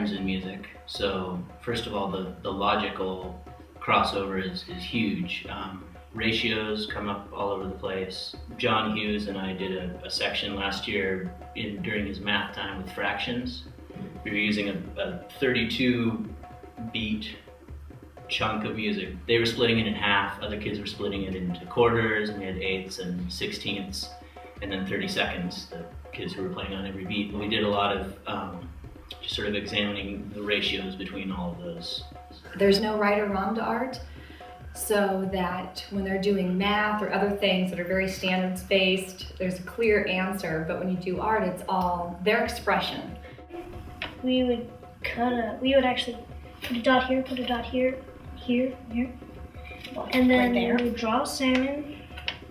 turns in music. So first of all, the logical crossover is huge. Ratios come up all over the place. John Hughes and I did a section last year during his math time with fractions. We were using a 32 beat chunk of music. They were splitting it in half, other kids were splitting it into quarters, and we had eighths and sixteenths, and then 30 seconds, the kids who were playing on every beat. We did a lot of just sort of examining the ratios between all of those. There's no right or wrong to art, so that when they're doing math or other things that are very standards-based, there's a clear answer, but when you do art, it's all their expression. We would actually put a dot here, here, and then we would draw a salmon,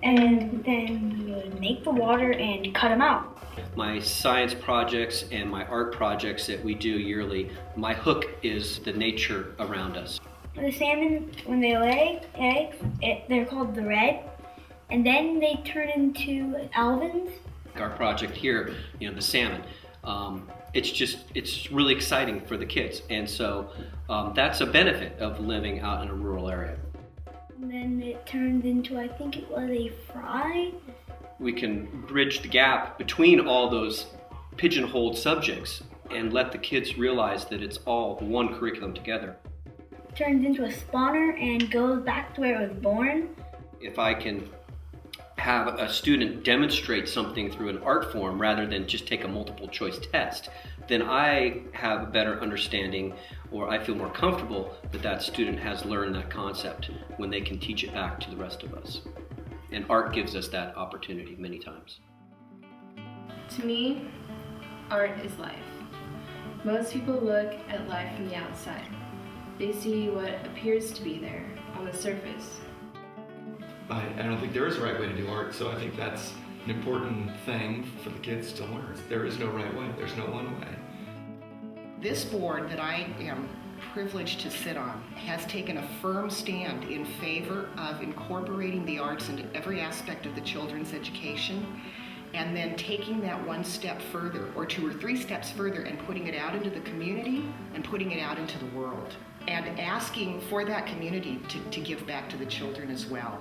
and then we would make the water and cut them out. My science projects and my art projects that we do yearly, my hook is the nature around us. The salmon, when they lay eggs, they're called the red, and then they turn into alevins. Our project here, the salmon, it's really exciting for the kids, and so that's a benefit of living out in a rural area. And then it turned into, I think it was a fry. We can bridge the gap between all those pigeonholed subjects and let the kids realize that it's all one curriculum together. Turns into a spawner and goes back to where it was born. If I can have a student demonstrate something through an art form rather than just take a multiple choice test, then I have a better understanding, or I feel more comfortable that student has learned that concept when they can teach it back to the rest of us. And art gives us that opportunity many times. To me, art is life. Most people look at life from the outside. They see what appears to be there on the surface. I don't think there is a right way to do art, so I think that's an important thing for the kids to learn. There is no right way, there's no one way. This board that I am privileged to sit on has taken a firm stand in favor of incorporating the arts into every aspect of the children's education, and then taking that one step further, or 2 or 3 steps further, and putting it out into the community and putting it out into the world, and asking for that community to give back to the children as well.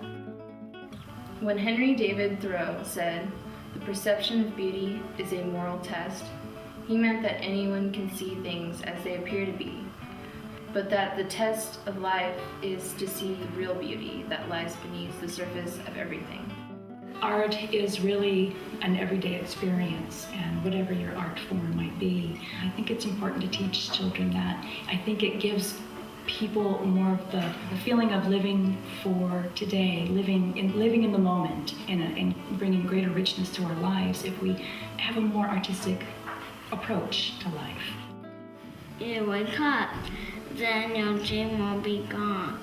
When Henry David Thoreau said, "The perception of beauty is a moral test," he meant that anyone can see things as they appear to be, but that the test of life is to see the real beauty that lies beneath the surface of everything. Art is really an everyday experience, and whatever your art form might be, I think it's important to teach children that. I think it gives people more of the feeling of living for today, living in the moment, and bringing greater richness to our lives if we have a more artistic approach to life. You wake up, then your dream will be gone.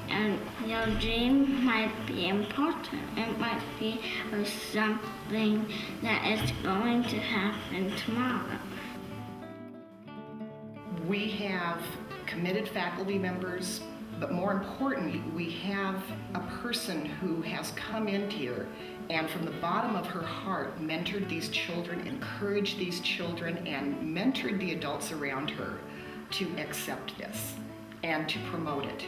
And your dream might be important. It might be something that is going to happen tomorrow. We have committed faculty members, but more importantly, we have a person who has come in here and from the bottom of her heart mentored these children, encouraged these children, and mentored the adults around her to accept this and to promote it.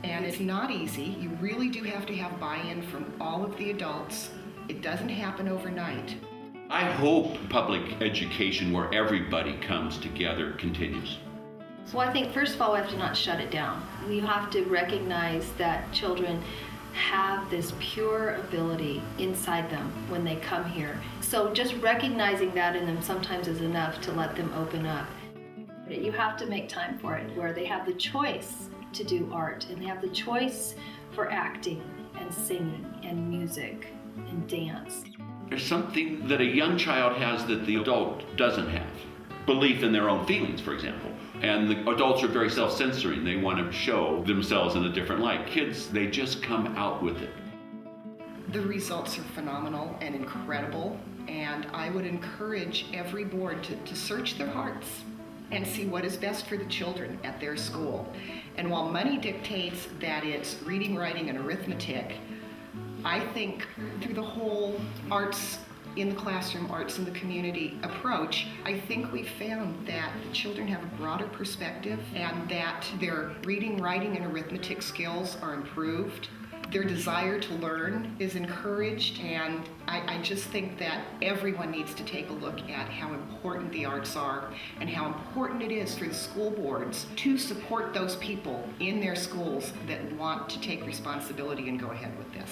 And it's not easy. You really do have to have buy-in from all of the adults. It doesn't happen overnight. I hope public education where everybody comes together continues. So I think first of all we have to not shut it down. We have to recognize that children have this pure ability inside them when they come here. So just recognizing that in them sometimes is enough to let them open up. You have to make time for it, where they have the choice to do art, and they have the choice for acting and singing and music and dance. There's something that a young child has that the adult doesn't have. Belief in their own feelings, for example. And the adults are very self-censoring. They want to show themselves in a different light. Kids, they just come out with it. The results are phenomenal and incredible, and I would encourage every board to search their hearts and see what is best for the children at their school. And while money dictates that it's reading, writing, and arithmetic, I think through the whole arts in the classroom, arts in the community approach, I think we found that the children have a broader perspective and that their reading, writing, and arithmetic skills are improved. Their desire to learn is encouraged, and I just think that everyone needs to take a look at how important the arts are and how important it is for the school boards to support those people in their schools that want to take responsibility and go ahead with this.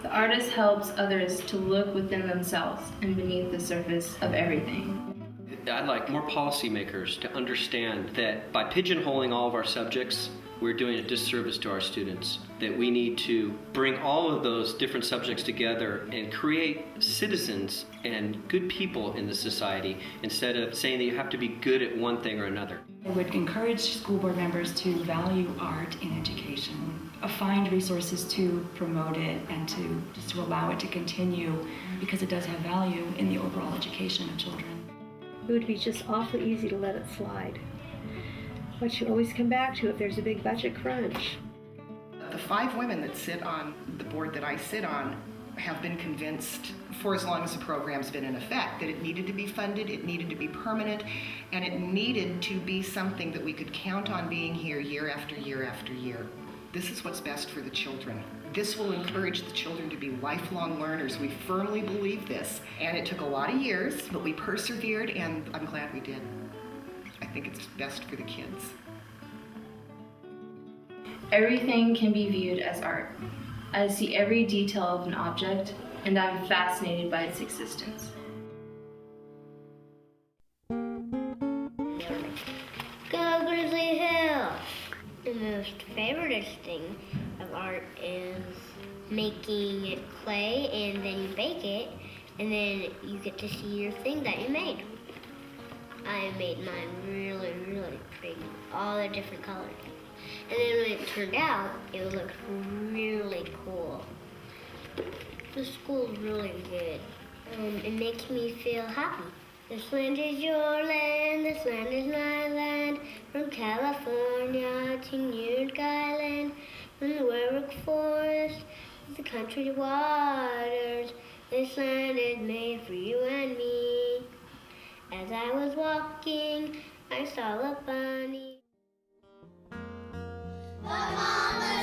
The artist helps others to look within themselves and beneath the surface of everything. I'd like more policymakers to understand that by pigeonholing all of our subjects, we're doing a disservice to our students, that we need to bring all of those different subjects together and create citizens and good people in the society instead of saying that you have to be good at one thing or another. I would encourage school board members to value art in education, find resources to promote it and to just to allow it to continue because it does have value in the overall education of children. It would be just awfully easy to let it slide. But you always come back to if there's a big budget crunch. The 5 women that sit on the board that I sit on have been convinced for as long as the program's been in effect that it needed to be funded, it needed to be permanent, and it needed to be something that we could count on being here year after year after year. This is what's best for the children. This will encourage the children to be lifelong learners. We firmly believe this. And it took a lot of years, but we persevered, and I'm glad we did. I think it's best for the kids. Everything can be viewed as art. I see every detail of an object, and I'm fascinated by its existence. Go Grizzly Hill! The most favorite thing of art is making clay and then you bake it and then you get to see your thing that you made. I made mine really, really pretty, all the different colors. And then when it turned out, it looked really cool. The school's really good. It makes me feel happy. This land is your land, this land is my land. From California to New York Island, from the Warwick Forest to the country waters. This land is made for you and me. As I was walking, I saw a bunny. The mama